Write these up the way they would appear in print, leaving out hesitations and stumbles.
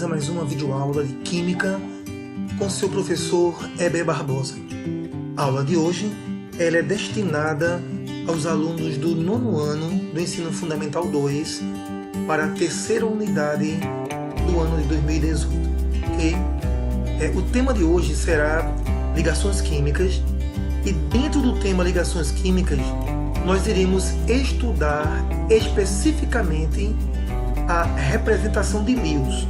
bem-vindos a mais uma videoaula de Química com seu professor Heber Barbosa. A aula de hoje ela é destinada aos alunos do 9º ano do Ensino Fundamental 2 para a terceira unidade do ano de 2018. Okay? O tema de hoje será ligações químicas e dentro do tema ligações químicas nós iremos estudar especificamente a representação de Lewis.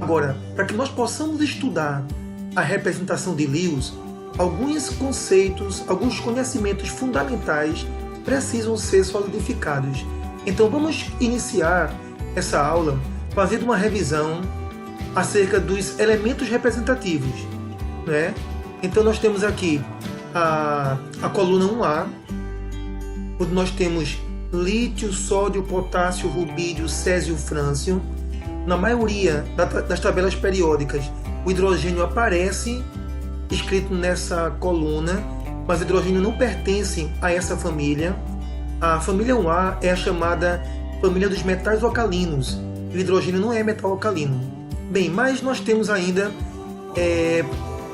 Agora, para que nós possamos estudar a representação de Lewis, alguns conceitos, alguns conhecimentos fundamentais precisam ser solidificados. Então vamos iniciar essa aula fazendo uma revisão acerca dos elementos representativos, né? Então nós temos aqui a coluna 1A, onde nós temos lítio, sódio, potássio, rubídio, césio, frâncio. Na maioria das tabelas periódicas, o hidrogênio aparece escrito nessa coluna, mas o hidrogênio não pertence a essa família. A família 1A é a chamada família dos metais alcalinos. O hidrogênio não é metal alcalino. Bem, mas nós temos ainda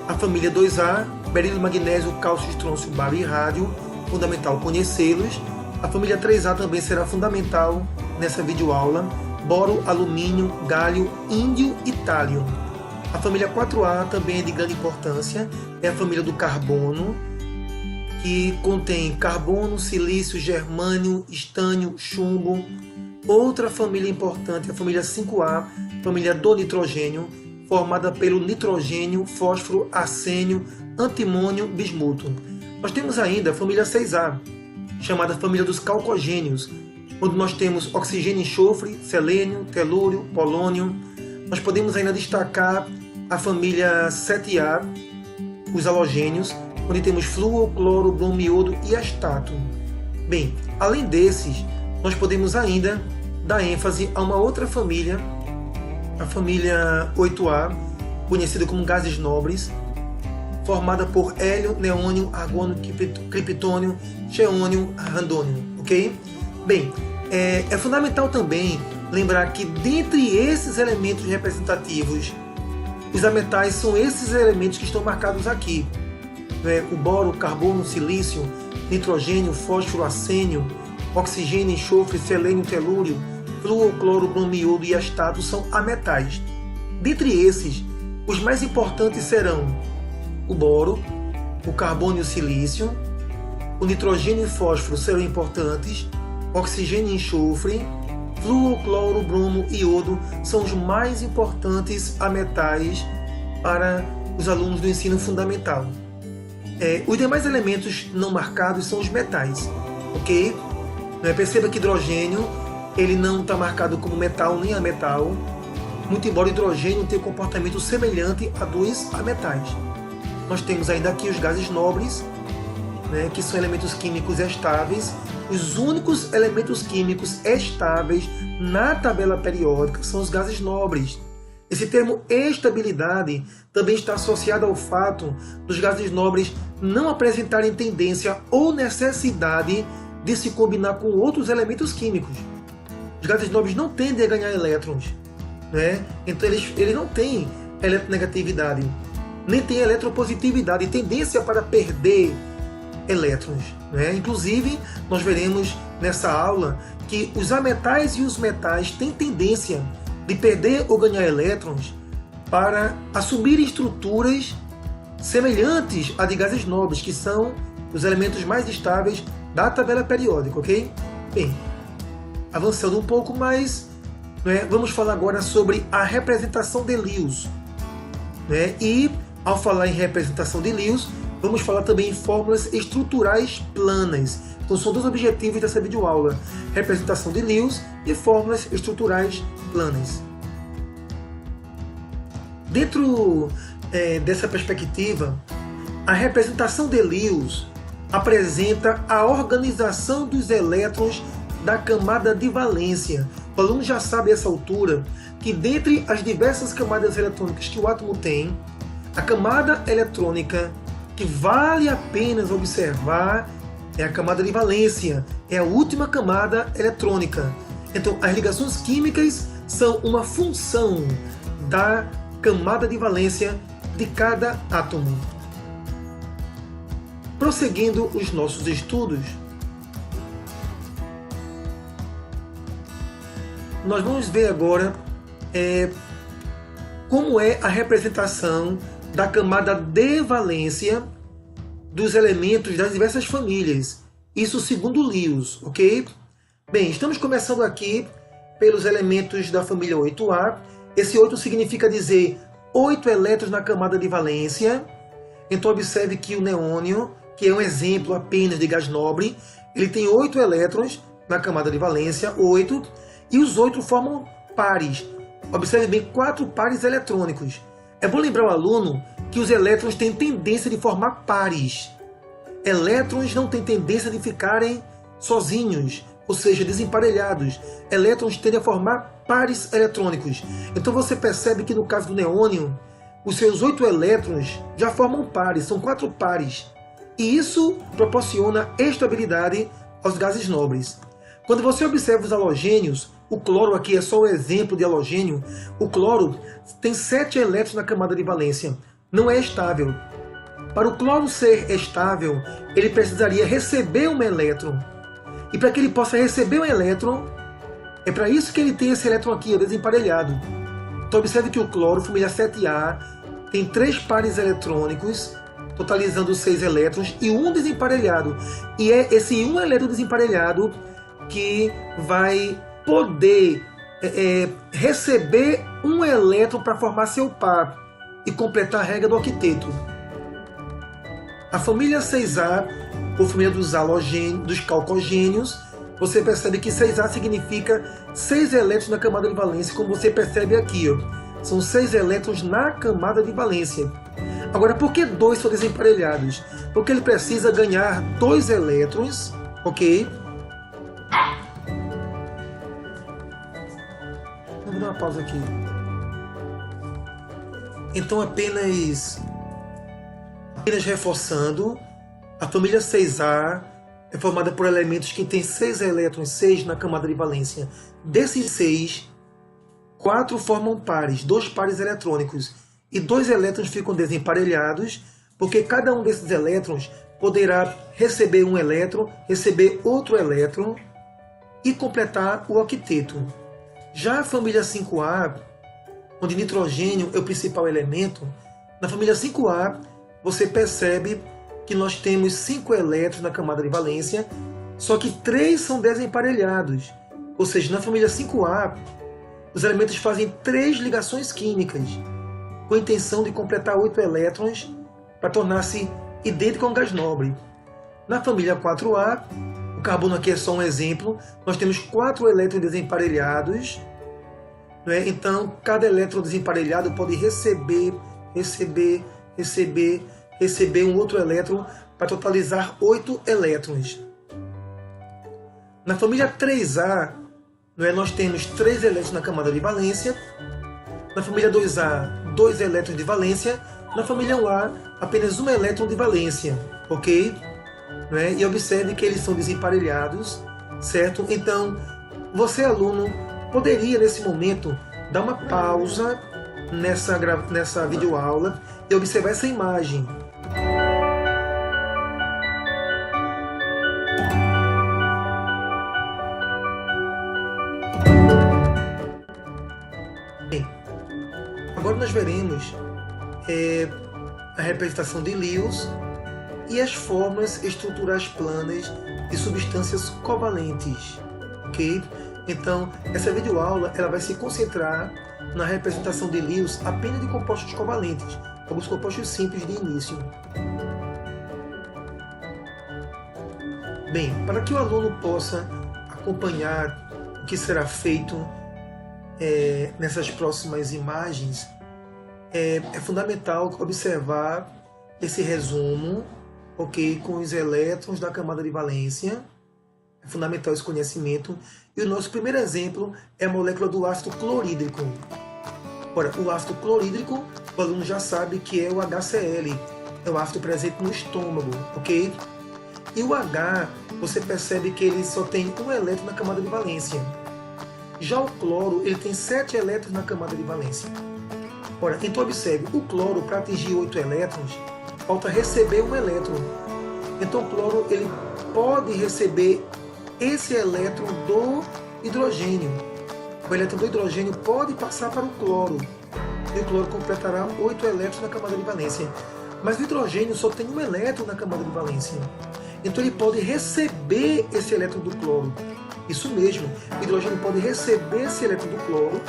a família 2A, berilo, magnésio, cálcio, estrôncio, bário e rádio, fundamental conhecê-los. A família 3A também será fundamental nessa videoaula, boro, alumínio, gálio, índio e tálio. A família 4A também é de grande importância, é a família do carbono, que contém carbono, silício, germânio, estânio, chumbo. Outra família importante é a família 5A, família do nitrogênio, formada pelo nitrogênio, fósforo, arsênio, antimônio, bismuto. Nós temos ainda a família 6A, chamada família dos calcogênios, onde nós temos oxigênio, enxofre, selênio, telúrio, polônio. Nós podemos ainda destacar a família 7A, os halogênios, onde temos flúor, cloro, bromo, iodo e astato. Bem, além desses, nós podemos ainda dar ênfase a uma outra família, a família 8A, conhecida como gases nobres, formada por hélio, neônio, argônio, criptônio, xeônio, randônio, ok? Bem, é fundamental também lembrar que dentre esses elementos representativos, os ametais são esses elementos que estão marcados aqui. O boro, carbono, silício, nitrogênio, fósforo, arsênio, oxigênio, enxofre, selênio, telúrio, flúor, cloro, bromo, iodo e astato são ametais. Dentre esses, os mais importantes serão o boro, o carbono e o silício, o nitrogênio e fósforo serão importantes, oxigênio e enxofre, flúor, cloro, bromo e iodo são os mais importantes ametais para os alunos do ensino fundamental. Os demais elementos não marcados são os metais, ok? Perceba que hidrogênio ele não está marcado como metal nem ametal, muito embora o hidrogênio tenha um comportamento semelhante a dos ametais. Nós temos ainda aqui os gases nobres, que são elementos químicos estáveis. Os únicos elementos químicos estáveis na tabela periódica são os gases nobres. Esse termo estabilidade também está associado ao fato dos gases nobres não apresentarem tendência ou necessidade de se combinar com outros elementos químicos. Os gases nobres não tendem a ganhar elétrons, então eles não têm eletronegatividade, nem tem eletropositividade, tendência para perder elétrons. Inclusive, nós veremos nessa aula que os ametais e os metais têm tendência de perder ou ganhar elétrons para assumir estruturas semelhantes a de gases nobres, que são os elementos mais estáveis da tabela periódica, ok? Bem, avançando um pouco mais, vamos falar agora sobre a representação de Lewis. E ao falar em representação de Lewis, vamos falar também em fórmulas estruturais planas. Então são dois objetivos dessa videoaula: representação de Lewis e fórmulas estruturais planas. Dentro dessa perspectiva, a representação de Lewis apresenta a organização dos elétrons da camada de valência. O aluno já sabe a essa altura que dentre as diversas camadas eletrônicas que o átomo tem, a camada eletrônica que vale a pena observar é a camada de valência, é a última camada eletrônica. Então, as ligações químicas são uma função da camada de valência de cada átomo. Prosseguindo os nossos estudos, nós vamos ver agora como é a representação da camada de valência dos elementos das diversas famílias. Isso segundo Lewis, ok? Bem, estamos começando aqui pelos elementos da família 8A. Esse 8 significa dizer 8 elétrons na camada de valência. Então observe que o neônio, que é um exemplo apenas de gás nobre, ele tem 8 elétrons na camada de valência, 8, e os 8 formam pares. Observe bem, 4 pares eletrônicos. É bom lembrar ao aluno que os elétrons têm tendência de formar pares. Elétrons não têm tendência de ficarem sozinhos, ou seja, desemparelhados. Elétrons tendem a formar pares eletrônicos. Então você percebe que no caso do neônio, os seus 8 elétrons já formam pares, são 4 pares. E isso proporciona estabilidade aos gases nobres. Quando você observa os halogênios, o cloro aqui é só o exemplo de halogênio, o cloro tem 7 elétrons na camada de valência, não é estável. Para o cloro ser estável, ele precisaria receber um elétron. E para que ele possa receber um elétron, é para isso que ele tem esse elétron aqui, desemparelhado. Então observe que o cloro, família 7A, tem 3 pares eletrônicos, totalizando 6 elétrons, e um desemparelhado. E é esse um elétron desemparelhado que vai poder receber um elétron para formar seu par e completar a regra do octeto. A família 6A, ou família dos halogênios, dos calcogênios, você percebe que 6A significa 6 elétrons na camada de valência, como você percebe aqui, ó. São 6 elétrons na camada de valência. Agora, por que 2 são desemparelhados? Porque ele precisa ganhar 2 elétrons, ok? Vamos dar uma pausa aqui. Então, apenas reforçando, a família 6A é formada por elementos que têm 6 elétrons, 6 na camada de valência. Desses 6, 4 formam pares, 2 pares eletrônicos, e 2 elétrons ficam desemparelhados, porque cada um desses elétrons poderá receber um elétron, receber outro elétron e completar o octeto. Já a família 5A, onde nitrogênio é o principal elemento, na família 5A você percebe que nós temos 5 elétrons na camada de valência, só que 3 são desemparelhados. Ou seja, na família 5A, os elementos fazem 3 ligações químicas, com a intenção de completar 8 elétrons para tornar-se idêntico a um gás nobre. Na família 4A, o carbono aqui é só um exemplo, nós temos 4 elétrons desemparelhados, né? Então cada elétron desemparelhado pode receber um outro elétron para totalizar 8 elétrons. Na família 3A, nós temos 3 elétrons na camada de valência. Na família 2A, 2 elétrons de valência. Na família 1A, apenas 1 elétron de valência, ok? E observe que eles são desemparelhados, certo? Então, você, aluno, poderia, nesse momento, dar uma pausa nessa videoaula e observar essa imagem. Bem, agora nós veremos a representação de Lewis e as formas estruturais planas de substâncias covalentes, ok? Então, essa videoaula ela vai se concentrar na representação de Lewis apenas de compostos covalentes, alguns compostos simples de início. Bem, para que o aluno possa acompanhar o que será feito nessas próximas imagens, é fundamental observar esse resumo, ok, com os elétrons da camada de valência. É fundamental esse conhecimento. E o nosso primeiro exemplo é a molécula do ácido clorídrico. Ora, o ácido clorídrico, o aluno já sabe que é o HCl, é o ácido presente no estômago, ok? E o H, você percebe que ele só tem um elétron na camada de valência. Já o cloro, ele tem 7 elétrons na camada de valência. Ora, então observe, o cloro, para atingir 8 elétrons, falta receber um elétron. Então o cloro ele pode receber esse elétron do hidrogênio. O elétron do hidrogênio pode passar para o cloro. E o cloro completará 8 elétrons na camada de valência. Mas o hidrogênio só tem um elétron na camada de valência. Então ele pode receber esse elétron do cloro. Isso mesmo, o hidrogênio pode receber esse elétron do cloro.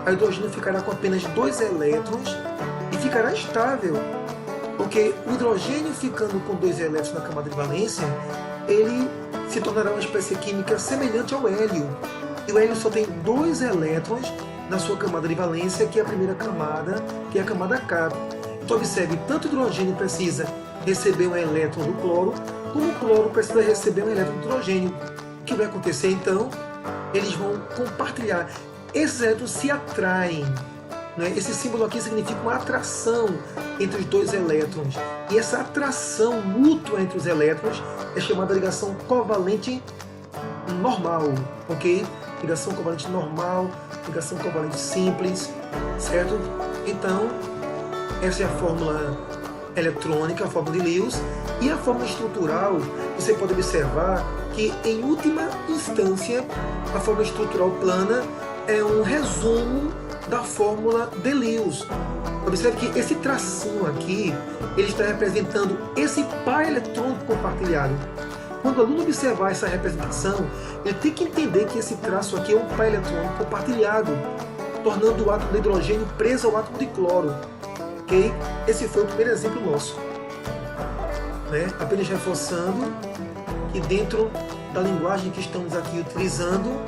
O hidrogênio ficará com apenas 2 elétrons e ficará estável. Porque o hidrogênio ficando com 2 elétrons na camada de valência, ele se tornará uma espécie química semelhante ao hélio. E o hélio só tem 2 elétrons na sua camada de valência, que é a primeira camada, que é a camada K. Então observe, tanto o hidrogênio precisa receber um elétron do cloro, como o cloro precisa receber um elétron do hidrogênio. O que vai acontecer então? Eles vão compartilhar. Esses elétrons se atraem. Né? Esse símbolo aqui significa uma atração entre os 2 elétrons. E essa atração mútua entre os elétrons é chamada ligação covalente normal. Ok? Ligação covalente normal, ligação covalente simples, certo? Então, essa é a fórmula eletrônica, a fórmula de Lewis. E a fórmula estrutural, você pode observar que, em última instância, a fórmula estrutural plana é um resumo da fórmula de Lewis. Observe que esse tracinho aqui, ele está representando esse par eletrônico compartilhado. Quando o aluno observar essa representação, ele tem que entender que esse traço aqui é um par eletrônico compartilhado, tornando o átomo de hidrogênio preso ao átomo de cloro. Ok? Esse foi o primeiro exemplo nosso. Né? Apenas reforçando que dentro da linguagem que estamos aqui utilizando,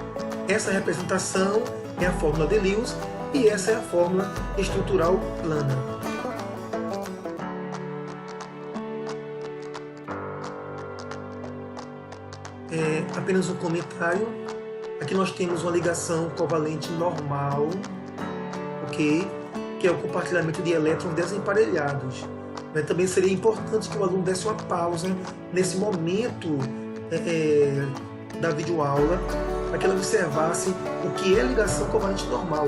essa representação é a fórmula de Lewis e essa é a fórmula estrutural plana. Apenas um comentário. Aqui nós temos uma ligação covalente normal, ok? Que é o compartilhamento de elétrons desemparelhados. Também seria importante que o aluno desse uma pausa nesse momento da videoaula, para que ela observasse o que é ligação covalente normal.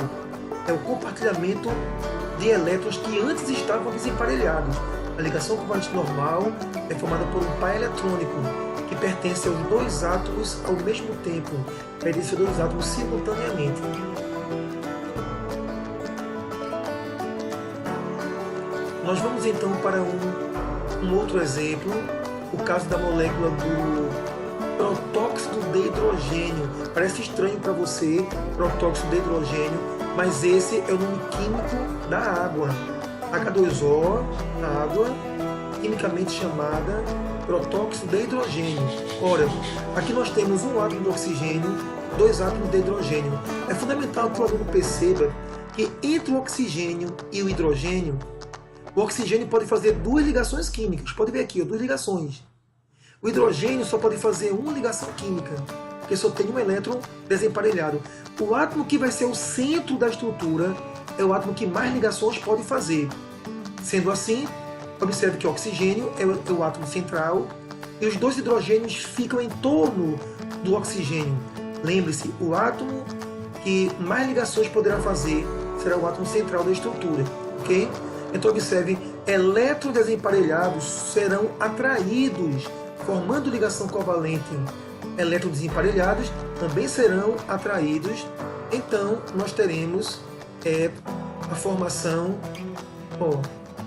É o compartilhamento de elétrons que antes estavam desemparelhados. A ligação covalente normal é formada por um par eletrônico que pertence aos 2 átomos ao mesmo tempo, pertence aos 2 átomos simultaneamente. Nós vamos então para um outro exemplo, o caso da molécula do protóxido de hidrogênio. Parece estranho para você, protóxido de hidrogênio, mas esse é o nome químico da água. H2O, água, quimicamente chamada protóxido de hidrogênio. Ora, aqui nós temos um átomo de oxigênio, 2 átomos de hidrogênio. É fundamental que o aluno perceba que entre o oxigênio e o hidrogênio, o oxigênio pode fazer 2 ligações químicas. Pode ver aqui, 2 ligações. O hidrogênio só pode fazer uma ligação química, porque só tem um elétron desemparelhado. O átomo que vai ser o centro da estrutura é o átomo que mais ligações pode fazer. Sendo assim, observe que o oxigênio é o átomo central e os 2 hidrogênios ficam em torno do oxigênio. Lembre-se, o átomo que mais ligações poderá fazer será o átomo central da estrutura. Ok? Então observe, elétrons desemparelhados serão atraídos, formando ligação covalente. Elétrons desemparelhados também serão atraídos. Então nós teremos a formação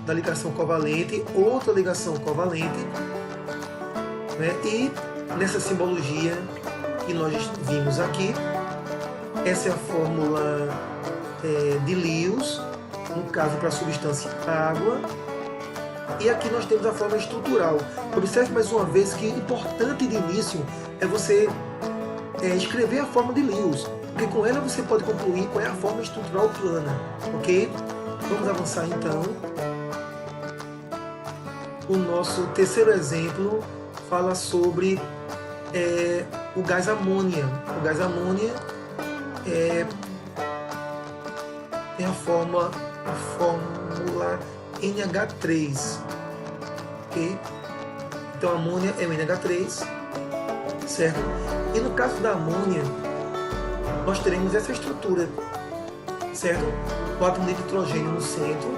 da ligação covalente, outra ligação covalente, né? E nessa simbologia que nós vimos aqui, essa é a fórmula de Lewis, no caso para a substância água, e aqui nós temos a fórmula estrutural. Observe mais uma vez que importante de início é você escrever a fórmula de Lewis, porque com ela você pode concluir qual é a fórmula estrutural plana, ok? Vamos avançar então. O nosso terceiro exemplo fala sobre o gás amônia. O gás amônia tem a fórmula NH3. Okay? Então a amônia é o NH3, certo? E no caso da amônia, nós teremos essa estrutura. certo? O átomo de nitrogênio no centro.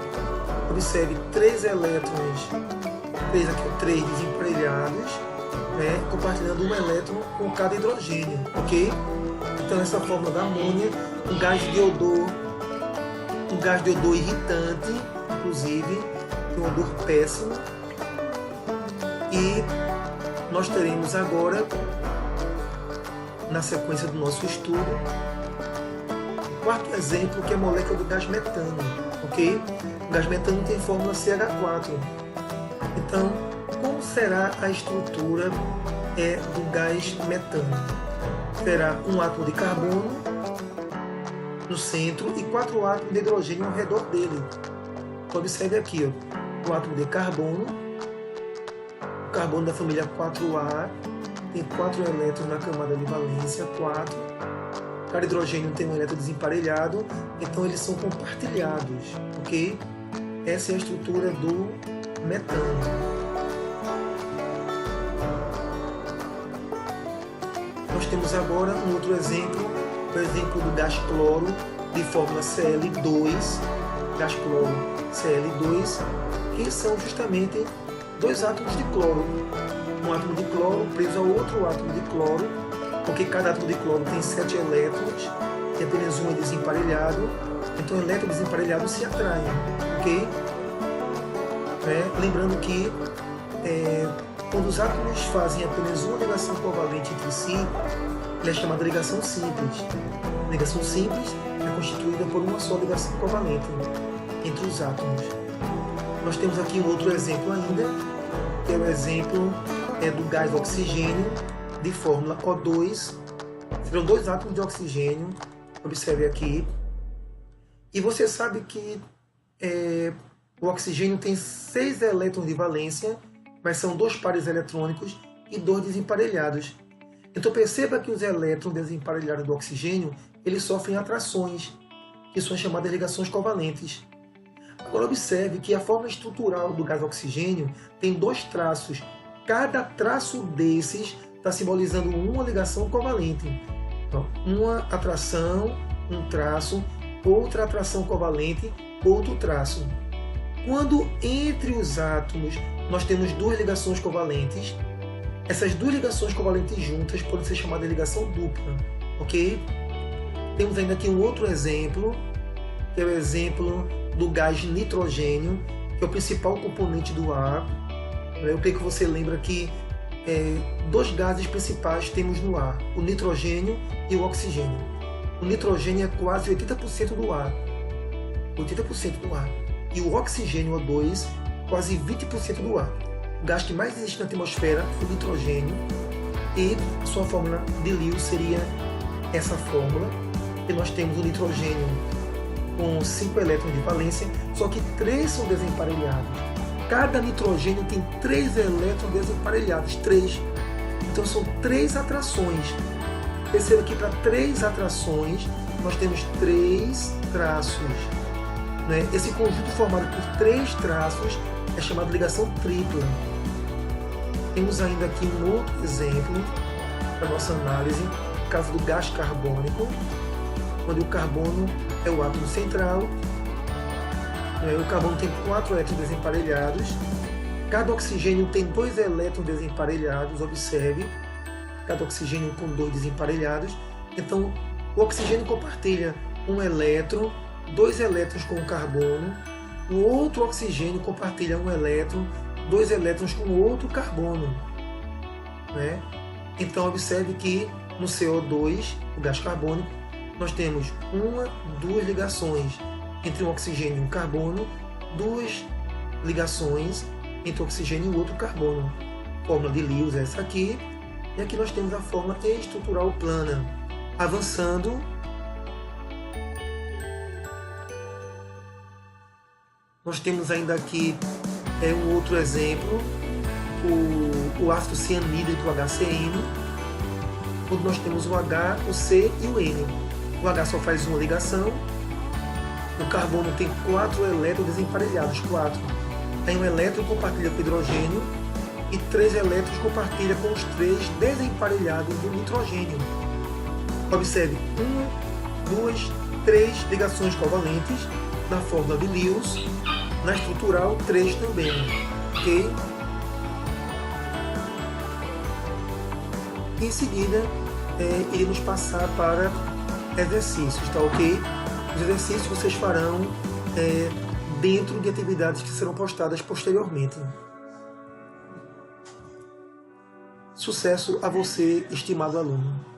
Observe 3 elétrons, 3 desemparelhados, né, compartilhando um elétron com cada hidrogênio, ok? Então essa fórmula da amônia, um gás de odor irritante, inclusive, tem um odor péssimo. E nós teremos agora, na sequência do nosso estudo, o quarto exemplo, que é a molécula do gás metano, ok? O gás metano tem fórmula CH4. Então, como será a estrutura do gás metano? Terá um átomo de carbono no centro e 4 átomos de hidrogênio ao redor dele. Então, observe aqui, ó, o átomo de carbono, o carbono da família 4A, tem 4 elétrons na camada de valência, 4. Cada hidrogênio tem um elétron desemparelhado, então eles são compartilhados, ok? Essa é a estrutura do metano. Nós temos agora um outro exemplo, o exemplo do gás cloro, de fórmula Cl2, gás cloro Cl2, que são justamente 2 átomos de cloro. Um átomo de cloro preso a outro átomo de cloro, porque cada átomo de cloro tem 7 elétrons, e apenas um é desemparelhado, então elétrons desemparelhados se atraem, ok? Lembrando que quando os átomos fazem apenas uma ligação covalente entre si, ela é chamada ligação simples. A ligação simples é constituída por uma só ligação covalente entre os átomos. Nós temos aqui um outro exemplo ainda, que é o exemplo do gás oxigênio, de fórmula O2. Serão 2 átomos de oxigênio, observe aqui. E você sabe que o oxigênio tem 6 elétrons de valência, mas são 2 pares eletrônicos e 2 desemparelhados. Então perceba que os elétrons desemparelhados do oxigênio, eles sofrem atrações, que são chamadas ligações covalentes. Agora observe que a forma estrutural do gás oxigênio tem 2 traços. Cada traço desses está simbolizando uma ligação covalente. Então, uma atração, um traço, outra atração covalente, outro traço. Quando entre os átomos nós temos 2 ligações covalentes, essas 2 ligações covalentes juntas podem ser chamadas de ligação dupla, ok? Temos ainda aqui um outro exemplo, que é o exemplo do gás nitrogênio, que é o principal componente do ar. Eu creio que você lembra que 2 gases principais temos no ar, o nitrogênio e o oxigênio. O nitrogênio é quase 80% do ar, 80% do ar. E o oxigênio, O2, quase 20% do ar. O gás que mais existe na atmosfera é o nitrogênio, e sua fórmula de Lewis seria essa fórmula, que nós temos o nitrogênio com 5 elétrons de valência, só que 3 são desemparelhados. Cada nitrogênio tem 3 elétrons desemparelhados, 3. Então são 3 atrações. Perceba que para 3 atrações nós temos 3 traços. Esse conjunto formado por 3 traços é chamado de ligação tripla. Temos ainda aqui um outro exemplo para nossa análise, o caso do gás carbônico, onde o carbono é o átomo central. O carbono tem 4 elétrons desemparelhados. Cada oxigênio tem 2 elétrons desemparelhados, observe. Cada oxigênio com 2 desemparelhados. Então, o oxigênio compartilha um elétron, 2 elétrons com o carbono. O outro oxigênio compartilha um elétron, 2 elétrons com outro carbono. Então, observe que no CO2, o gás carbônico, nós temos 2 ligações entre um oxigênio e um carbono, 2 ligações entre o oxigênio e o outro carbono. A fórmula de Lewis é essa aqui, e aqui nós temos a fórmula estrutural plana. Avançando, nós temos ainda aqui um outro exemplo, o ácido cianídrico, HCN, onde nós temos o H, o C e o N. O H só faz uma ligação, o carbono tem 4 elétrons desemparelhados, 4. Aí um elétron compartilha com o hidrogênio e 3 elétrons compartilha com os 3 desemparelhados do nitrogênio. Observe, 1, 2, 3 ligações covalentes na fórmula de Lewis, na estrutural 3 também, ok? Em seguida, iremos passar para exercícios, tá ok? Os exercícios vocês farão dentro de atividades que serão postadas posteriormente. Sucesso a você, estimado aluno!